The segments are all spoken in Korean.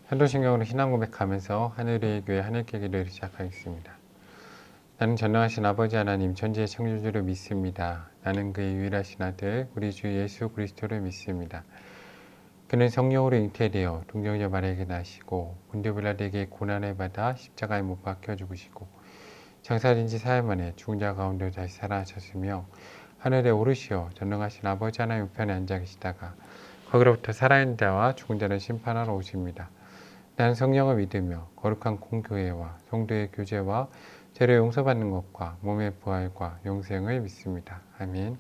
산도신경으로 신앙 고백하면서 하늘의 교회 하늘깨기를 시작하겠습니다. 나는 전능하신 아버지 하나님 천지의 창조주를 믿습니다. 나는 그의 유일하신 아들 우리 주 예수 그리스도를 믿습니다. 그는 성령으로 잉태되어 동정녀 마리아에게 나시고 본디오 빌라도에게 고난을 받아 십자가에 못 박혀 죽으시고 장사된 지 사흘 만에 죽은 자 가운데 다시 살아나셨으며 하늘에 오르시어 전능하신 아버지 하나님 우편에 앉아 계시다가 거기로부터 살아있는 자와 죽은 자를 심판하러 오십니다. 나는 성령을 믿으며 거룩한 공교회와 성도의 교제와 죄를 용서받는 것과 몸의 부활과 영생을 믿습니다. 아멘.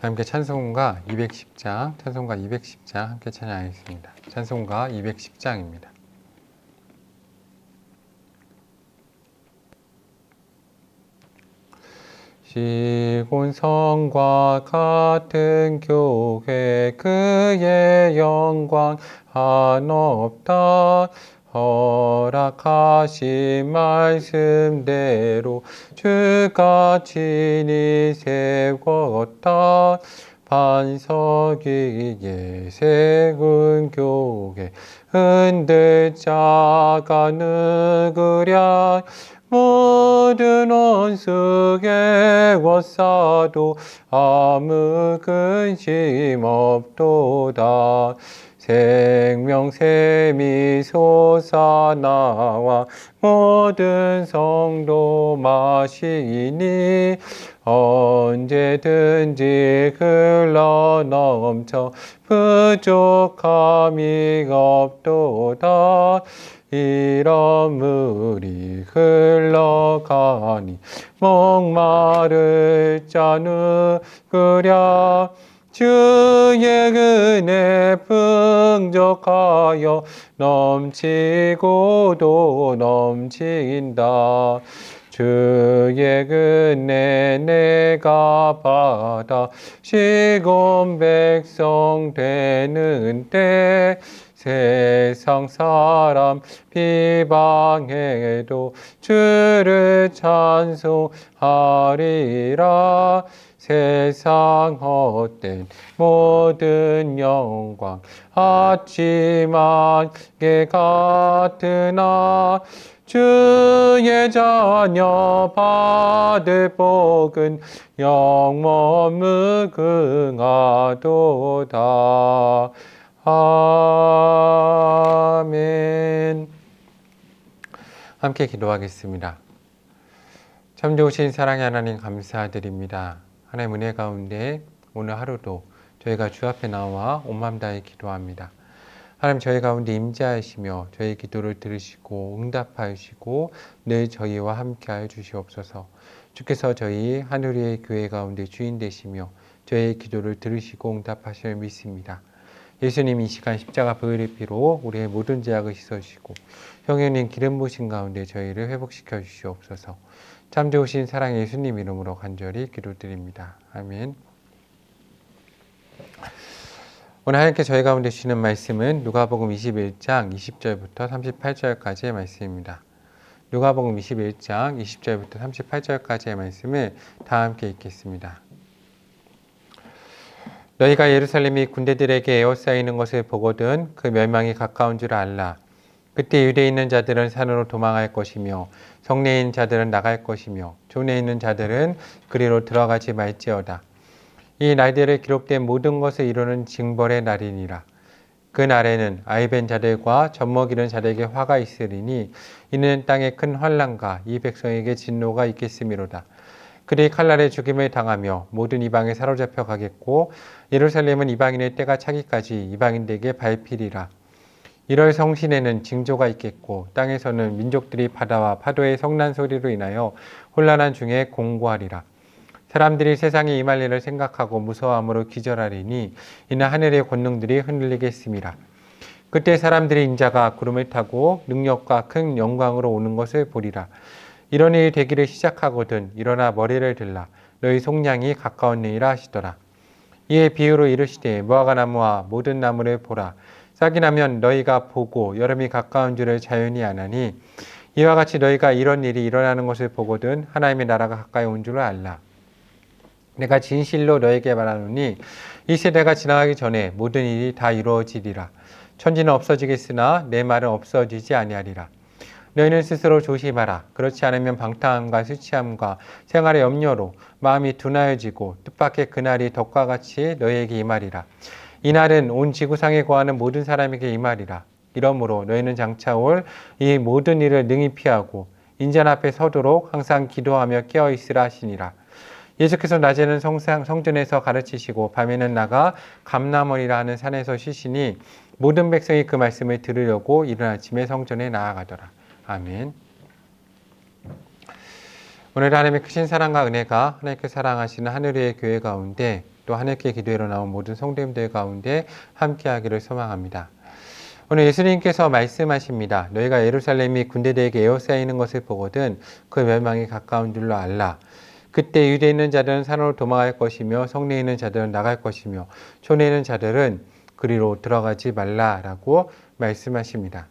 함께 찬송가 210장, 찬송가 210장 함께 찬양하겠습니다. 찬송가 210장입니다. 시온성과 같은 교회 그의 영광 한없다 허락하신 말씀대로 주가 친히 세웠다 반석 위에 세운 교회 흔들 자가 누구랴 모든 원수에 워싸도 아무 근심 없도다 생명샘이 솟아나와 모든 성도 마시니 언제든지 흘러넘쳐 부족함이 없도다 이런 물이 흘러가니 목마를 자 누구랴 주의 은혜 풍족하여 넘치고도 넘친다 주의 은혜 내가 받아 시온 백성 되는 때 세상 사람 비방해도 주를 찬송하리라 세상 헛된 모든 영광 아침 안개 같으나 주의 자녀 받을 복은 영원 무궁하도다. 아멘. 함께 기도하겠습니다. 참 좋으신 사랑의 하나님 감사드립니다. 하나님 은혜 가운데 오늘 하루도 저희가 주 앞에 나와 온 마음 다해 기도합니다. 하나님 저희 가운데 임재하시며 저희 기도를 들으시고 응답하시고 늘 저희와 함께하여 주시옵소서. 주께서 저희 하늘의 교회 가운데 주인 되시며 저희의 기도를 들으시고 응답하심을 믿습니다. 예수님 이 시간 십자가 보혈의 피로 우리의 모든 죄악을 씻어주시고 형제님 기름 부으신 가운데 저희를 회복시켜 주시옵소서. 참 좋으신 사랑의 예수님 이름으로 간절히 기도드립니다. 아멘. 오늘 하나님께 저희 가운데 주시는 말씀은 누가복음 21장 20절부터 38절까지의 말씀입니다. 누가복음 21장 20절부터 38절까지의 말씀을 다 함께 읽겠습니다. 너희가 예루살렘이 군대들에게 에워싸이는 것을 보거든 그 멸망이 가까운 줄 알라. 그때 유대에 있는 자들은 산으로 도망할 것이며 성내에 있는 자들은 나갈 것이며 존에 있는 자들은 그리로 들어가지 말지어다. 이 날들에 기록된 모든 것을 이루는 징벌의 날이니라. 그 날에는 아이벤 자들과 젖먹이는 자들에게 화가 있으리니 이는 땅에 큰 환난과 이 백성에게 진노가 있겠음이로다. 그들이 칼날에 죽임을 당하며 모든 이방에 사로잡혀 가겠고 예루살렘은 이방인의 때가 차기까지 이방인들에게 밟히리라. 이럴 성신에는 징조가 있겠고 땅에서는 민족들이 바다와 파도의 성난 소리로 인하여 혼란한 중에 공고하리라. 사람들이 세상에 임할 일을 생각하고 무서워함으로 기절하리니 이는 하늘의 권능들이 흔들리겠음이라. 그때 사람들이 인자가 구름을 타고 능력과 큰 영광으로 오는 것을 보리라. 이런 일이 되기를 시작하거든 일어나 머리를 들라. 너희 속량이 가까웠느니라 하시더라. 이에 비유로 이르시되 무화과 나무와 모든 나무를 보라. 싹이 나면 너희가 보고 여름이 가까운 줄을 자연히 아나니 이와 같이 너희가 이런 일이 일어나는 것을 보거든 하나님의 나라가 가까이 온 줄을 알라. 내가 진실로 너에게 말하노니 이 세대가 지나가기 전에 모든 일이 다 이루어지리라. 천지는 없어지겠으나 내 말은 없어지지 아니하리라. 너희는 스스로 조심하라. 그렇지 않으면 방탕함과 수치함과 생활의 염려로 마음이 둔하여지고 뜻밖의 그날이 덕과 같이 너희에게 임하리라. 이날은 온 지구상에 거하는 모든 사람에게 임하리라. 이러므로 너희는 장차 올 이 모든 일을 능히 피하고 인전 앞에 서도록 항상 기도하며 깨어있으라 하시니라. 예수께서 낮에는 성전에서 가르치시고 밤에는 나가 감람원이라 하는 산에서 쉬시니 모든 백성이 그 말씀을 들으려고 이른 아침에 성전에 나아가더라. 아멘. 오늘 하나님의 크신 사랑과 은혜가 하나님께 사랑하시는 하늘의 교회 가운데 또 하늘께 기도회로 나온 모든 성도님들 가운데 함께하기를 소망합니다. 오늘 예수님께서 말씀하십니다. 너희가 예루살렘이 군대들에게 에워싸이는 것을 보거든 그 멸망이 가까운 줄로 알라. 그때 유대에 있는 자들은 산으로 도망할 것이며 성내에 있는 자들은 나갈 것이며 촌에 있는 자들은 그리로 들어가지 말라라고 말씀하십니다.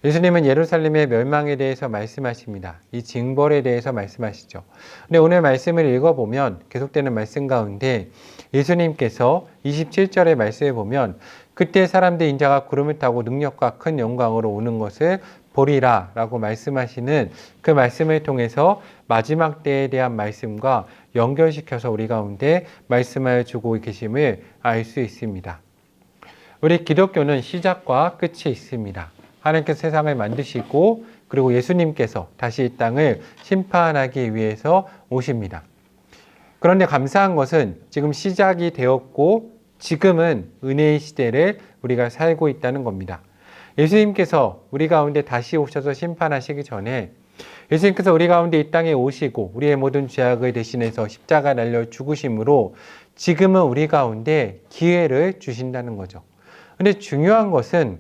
예수님은 예루살렘의 멸망에 대해서 말씀하십니다. 이 징벌에 대해서 말씀하시죠. 근데 오늘 말씀을 읽어보면 계속되는 말씀 가운데 예수님께서 27절의 말씀을 보면 그때 사람들 인자가 구름을 타고 능력과 큰 영광으로 오는 것을 보리라 라고 말씀하시는 그 말씀을 통해서 마지막 때에 대한 말씀과 연결시켜서 우리 가운데 말씀하여 주고 계심을 알 수 있습니다. 우리 기독교는 시작과 끝이 있습니다. 하나님께서 세상을 만드시고 그리고 예수님께서 다시 이 땅을 심판하기 위해서 오십니다. 그런데 감사한 것은 지금 시작이 되었고 지금은 은혜의 시대를 우리가 살고 있다는 겁니다. 예수님께서 우리 가운데 다시 오셔서 심판하시기 전에 예수님께서 우리 가운데 이 땅에 오시고 우리의 모든 죄악을 대신해서 십자가 날려 죽으심으로 지금은 우리 가운데 기회를 주신다는 거죠. 근데 중요한 것은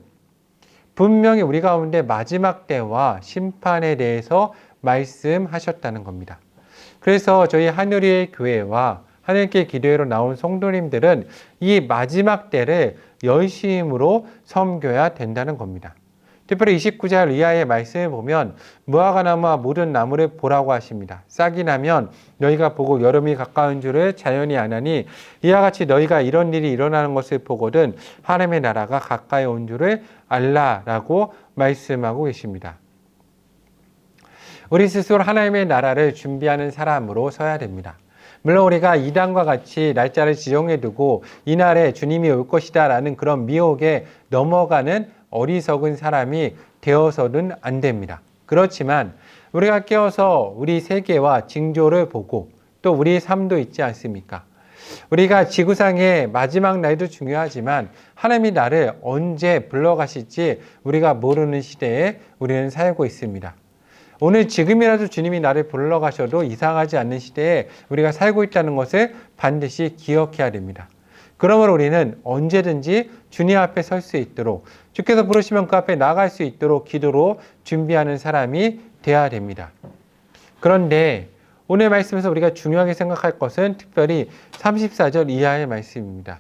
분명히 우리 가운데 마지막 때와 심판에 대해서 말씀하셨다는 겁니다. 그래서 저희 하늘의 교회와 하늘께 기도회로 나온 성도님들은 이 마지막 때를 열심으로 섬겨야 된다는 겁니다. 특별히 29절 이하의 말씀을 보면 무화과 나무와 모든 나무를 보라고 하십니다. 싹이 나면 너희가 보고 여름이 가까운 줄을 자연히 아나니 이와 같이 너희가 이런 일이 일어나는 것을 보거든 하나님의 나라가 가까이 온 줄을 알라라고 말씀하고 계십니다. 우리 스스로 하나님의 나라를 준비하는 사람으로 서야 됩니다. 물론 우리가 이단과 같이 날짜를 지정해 두고 이날에 주님이 올 것이다 라는 그런 미혹에 넘어가는 어리석은 사람이 되어서는 안 됩니다. 그렇지만 우리가 깨어서 우리 세계와 징조를 보고 또 우리의 삶도 있지 않습니까? 우리가 지구상의 마지막 날도 중요하지만 하나님이 나를 언제 불러가실지 우리가 모르는 시대에 우리는 살고 있습니다. 오늘 지금이라도 주님이 나를 불러가셔도 이상하지 않는 시대에 우리가 살고 있다는 것을 반드시 기억해야 됩니다. 그러므로 우리는 언제든지 주님 앞에 설 수 있도록 주께서 부르시면 그 앞에 나갈 수 있도록 기도로 준비하는 사람이 되어야 됩니다. 그런데 오늘 말씀에서 우리가 중요하게 생각할 것은 특별히 34절 이하의 말씀입니다.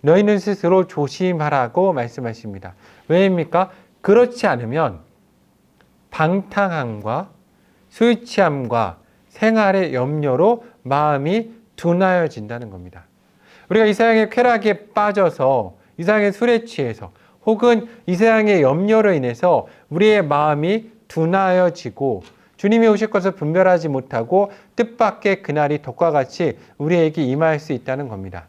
너희는 스스로 조심하라고 말씀하십니다. 왜입니까? 그렇지 않으면 방탕함과 술 취함과 생활의 염려로 마음이 둔하여진다는 겁니다. 우리가 이 세상의 쾌락에 빠져서 이 세상의 술에 취해서 혹은 이 세상의 염려로 인해서 우리의 마음이 둔하여지고 주님이 오실 것을 분별하지 못하고 뜻밖의 그날이 덕과 같이 우리에게 임할 수 있다는 겁니다.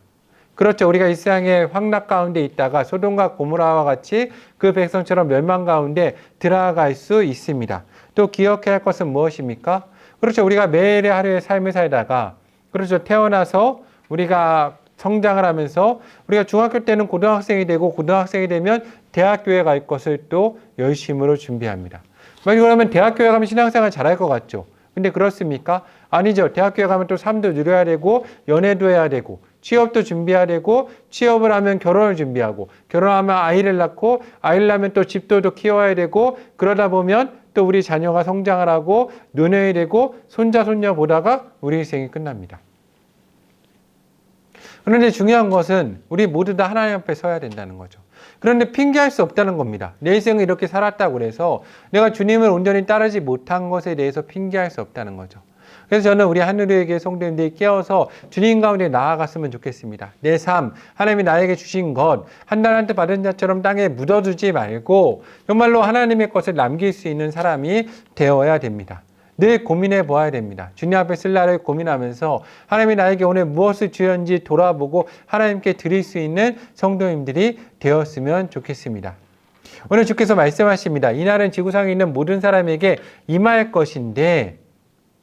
그렇죠. 우리가 이 세상의 황락 가운데 있다가 소돔과 고모라와 같이 그 백성처럼 멸망 가운데 들어갈 수 있습니다. 또 기억해야 할 것은 무엇입니까? 그렇죠. 우리가 매일의 하루의 삶을 살다가 그렇죠. 태어나서 우리가 성장을 하면서 우리가 중학교 때는 고등학생이 되고 고등학생이 되면 대학교에 갈 것을 또 열심으로 준비합니다. 그러면 대학교에 가면 신앙생활 잘할 것 같죠. 근데 그렇습니까? 아니죠. 대학교에 가면 또 삶도 누려야 되고 연애도 해야 되고 취업도 준비해야 되고 취업을 하면 결혼을 준비하고 결혼하면 아이를 낳고 아이를 낳으면 또 집도 또 키워야 되고 그러다 보면 또 우리 자녀가 성장을 하고 노년이 되고 손자 손녀 보다가 우리 인생이 끝납니다. 그런데 중요한 것은 우리 모두 다 하나님 앞에 서야 된다는 거죠. 그런데 핑계할 수 없다는 겁니다. 내 인생을 이렇게 살았다고 해서 내가 주님을 온전히 따르지 못한 것에 대해서 핑계할 수 없다는 거죠. 그래서 저는 우리 하늘의 교회 성도님들이 깨어서 주님 가운데 나아갔으면 좋겠습니다. 내 삶, 하나님이 나에게 주신 것, 한 달한테 받은 자처럼 땅에 묻어두지 말고 정말로 하나님의 것을 남길 수 있는 사람이 되어야 됩니다. 늘 고민해 보아야 됩니다. 주님 앞에 쓸 날을 고민하면서 하나님이 나에게 오늘 무엇을 주었는지 돌아보고 하나님께 드릴 수 있는 성도님들이 되었으면 좋겠습니다. 오늘 주께서 말씀하십니다. 이날은 지구상에 있는 모든 사람에게 임할 것인데,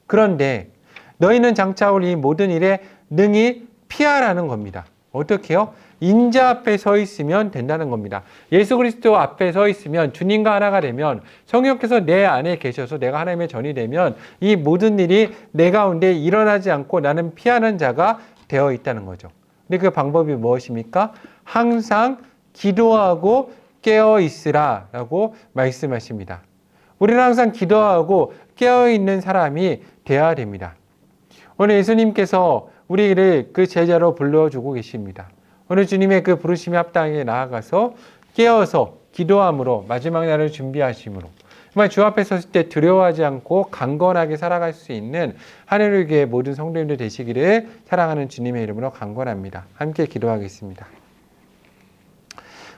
그런데 너희는 장차 올 이 모든 일에 능히 피하라는 겁니다. 어떻게요? 인자 앞에 서 있으면 된다는 겁니다. 예수 그리스도 앞에 서 있으면, 주님과 하나가 되면, 성령께서 내 안에 계셔서 내가 하나님의 전이 되면 이 모든 일이 내 가운데 일어나지 않고 나는 피하는 자가 되어 있다는 거죠. 근데 그 방법이 무엇입니까? 항상 기도하고 깨어 있으라 라고 말씀하십니다. 우리는 항상 기도하고 깨어 있는 사람이 되어야 됩니다. 오늘 예수님께서 우리를 그 제자로 불러주고 계십니다. 오늘 주님의 그 부르심에 합당하게 나아가서 깨어서 기도함으로 마지막 날을 준비하심으로 정말 주 앞에 섰을 때 두려워하지 않고 강건하게 살아갈 수 있는 하늘의 교회 모든 성도님들 되시기를 사랑하는 주님의 이름으로 강권합니다. 함께 기도하겠습니다.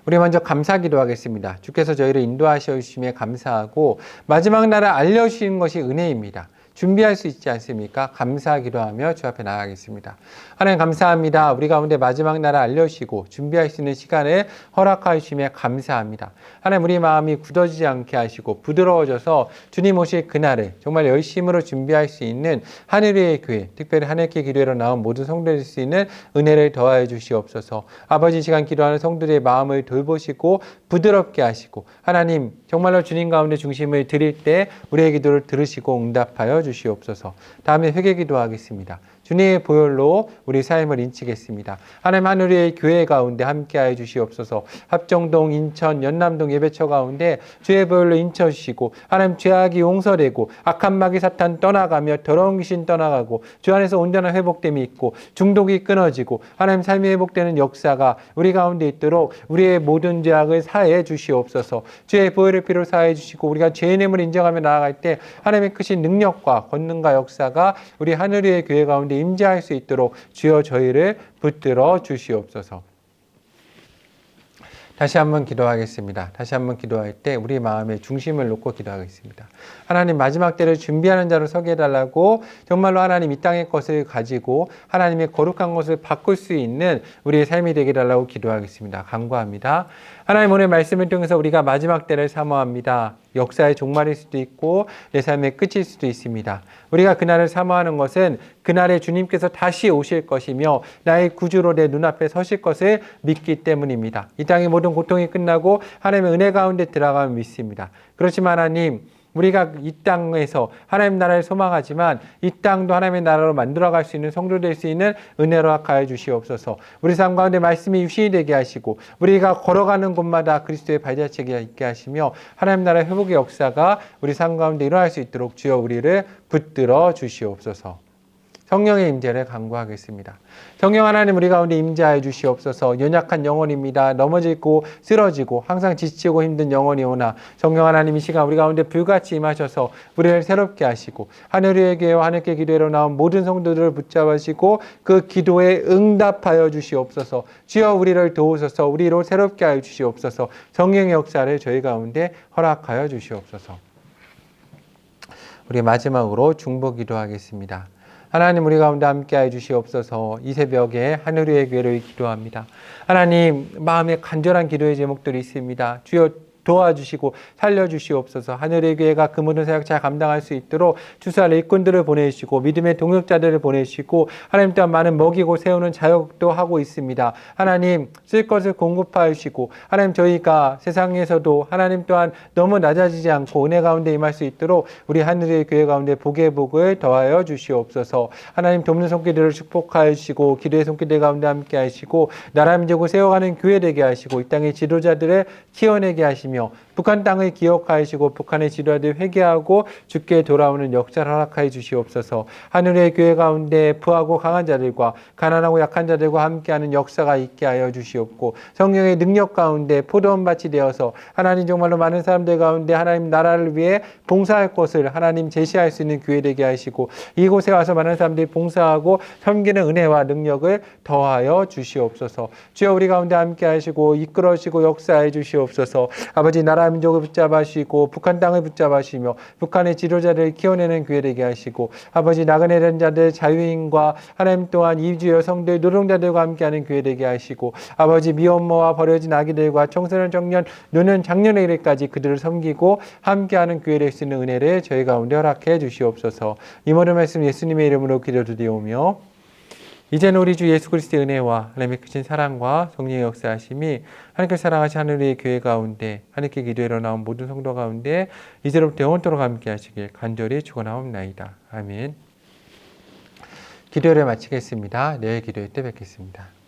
우리 먼저 감사 기도하겠습니다. 주께서 저희를 인도하셔 주심에 감사하고 마지막 날을 알려주시는 것이 은혜입니다. 준비할 수 있지 않습니까? 감사 기도하며 주 앞에 나아가겠습니다. 하나님 감사합니다. 우리 가운데 마지막 날을 알려주시고 준비할 수 있는 시간을 허락하여 주심에 감사합니다. 하나님 우리 마음이 굳어지지 않게 하시고 부드러워져서 주님 오실 그날을 정말 열심으로 준비할 수 있는 하늘의 교회, 특별히 하늘의 기도회로 나온 모든 성도들 될 수 있는 은혜를 더하여 주시옵소서. 아버지 시간 기도하는 성도들의 마음을 돌보시고 부드럽게 하시고 하나님 정말로 주님 가운데 중심을 드릴 때 우리의 기도를 들으시고 응답하여 주시옵소서. 다음에 회개 기도하겠습니다. 주님의 보혈로 우리 삶을 인치겠습니다. 하나님 하늘의 교회 가운데 함께하여 주시옵소서. 합정동, 인천, 연남동 예배처 가운데 주의 보혈로 인쳐주시고 하나님 죄악이 용서되고 악한 마귀 사탄 떠나가며 더러운 귀신 떠나가고 주 안에서 온전한 회복됨이 있고 중독이 끊어지고 하나님 삶이 회복되는 역사가 우리 가운데 있도록 우리의 모든 죄악을 사해 주시옵소서. 주의 보혈의 피로 사해 주시고 우리가 죄인임을 인정하며 나아갈 때 하나님의 크신 능력과 권능과 역사가 우리 하늘의 교회 가운데 임재할 수 있도록 주여 저희를 붙들어 주시옵소서. 다시 한번 기도하겠습니다. 다시 한번 기도할 때 우리 마음의 중심을 놓고 기도하겠습니다. 하나님 마지막 때를 준비하는 자로 서게 해달라고 정말로 하나님 이 땅의 것을 가지고 하나님의 거룩한 것을 바꿀 수 있는 우리의 삶이 되게 해달라고 기도하겠습니다. 간구합니다. 하나님 오늘 말씀을 통해서 우리가 마지막 때를 사모합니다. 역사의 종말일 수도 있고 내 삶의 끝일 수도 있습니다. 우리가 그날을 사모하는 것은 그날에 주님께서 다시 오실 것이며 나의 구주로 내 눈앞에 서실 것을 믿기 때문입니다. 이 땅의 모든 고통이 끝나고 하나님의 은혜 가운데 들어가면 믿습니다. 그렇지만 하나님 우리가 이 땅에서 하나님 나라를 소망하지만 이 땅도 하나님의 나라로 만들어갈 수 있는 성도 될 수 있는 은혜로 합하여 주시옵소서. 우리 삶 가운데 말씀이 유신이 되게 하시고 우리가 걸어가는 곳마다 그리스도의 발자취가 있게 하시며 하나님 나라의 회복의 역사가 우리 삶 가운데 일어날 수 있도록 주여 우리를 붙들어 주시옵소서. 성령의 임재를 간구하겠습니다. 성령 하나님 우리 가운데 임재하여 주시옵소서. 연약한 영혼입니다. 넘어지고 쓰러지고 항상 지치고 힘든 영혼이 오나 성령 하나님 이 시간 우리 가운데 불같이 임하셔서 우리를 새롭게 하시고 하늘의 교회와 하늘의 기도회로 나온 모든 성도들을 붙잡으시고 그 기도에 응답하여 주시옵소서. 주여 우리를 도우소서. 우리로 새롭게 하여 주시옵소서. 성령의 역사를 저희 가운데 허락하여 주시옵소서. 우리 마지막으로 중보 기도하겠습니다. 하나님 우리 가운데 함께해 주시옵소서. 이 새벽에 하늘의 교회를 기도합니다. 하나님 마음에 간절한 기도의 제목들이 있습니다. 주여 도와주시고 살려주시옵소서. 하늘의 교회가 그 모든 사역 잘 감당할 수 있도록 주사할 일꾼들을 보내주시고 믿음의 동역자들을 보내주시고 하나님 또한 많은 먹이고 세우는 자역도 하고 있습니다. 하나님 쓸 것을 공급하여 주시고 하나님 저희가 세상에서도 하나님 또한 너무 낮아지지 않고 은혜 가운데 임할 수 있도록 우리 하늘의 교회 가운데 복의 복을 더하여 주시옵소서. 하나님 돕는 손길들을 축복하여 주시고 기도의 손길들 가운데 함께 하시고 나라 민족을 세워가는 교회 되게 하시고 이 땅의 지도자들을 키워내게 하시며 기억하며 북한 땅을 기억하시고 북한의 지도자들 회개하고 주께 돌아오는 역사를 허락하여 주시옵소서. 하늘의 교회 가운데 부하고 강한 자들과 가난하고 약한 자들과 함께하는 역사가 있게 하여 주시옵고 성령의 능력 가운데 포도원밭이 되어서 하나님 정말로 많은 사람들 가운데 하나님 나라를 위해 봉사할 것을 하나님 제시할 수 있는 교회 되게 하시고 이곳에 와서 많은 사람들이 봉사하고 섬기는 은혜와 능력을 더하여 주시옵소서. 주여 우리 가운데 함께 하시고 이끌어 주시고 역사해 주시옵소서. 아버지 나라 민족을 붙잡으시고 북한 땅을 붙잡으시며 북한의 지도자들을 키워내는 교회 되게 하시고 아버지 나그네 된 자들 자유인과 하나님 또한 이주 여성들 노동자들과 함께하는 교회 되게 하시고 아버지 미혼모와 버려진 아기들과 청소년 청년 노는 장년의 일까지 그들을 섬기고 함께하는 교회 될 수 있는 은혜를 저희 가운데 허락해 주시옵소서. 이 모든 말씀 예수님의 이름으로 기도드리오며 이제는 우리 주 예수 그리스도의 은혜와 하나님의 크신 사랑과 성령의 역사하심이 하나님께 사랑하신 하늘의 교회 가운데 하나님께 기도하러 나온 모든 성도 가운데 이제로부터 영원토록 함께 하시길 간절히 축원하옵나이다. 아멘. 기도를 마치겠습니다. 내일 기도회 때 뵙겠습니다.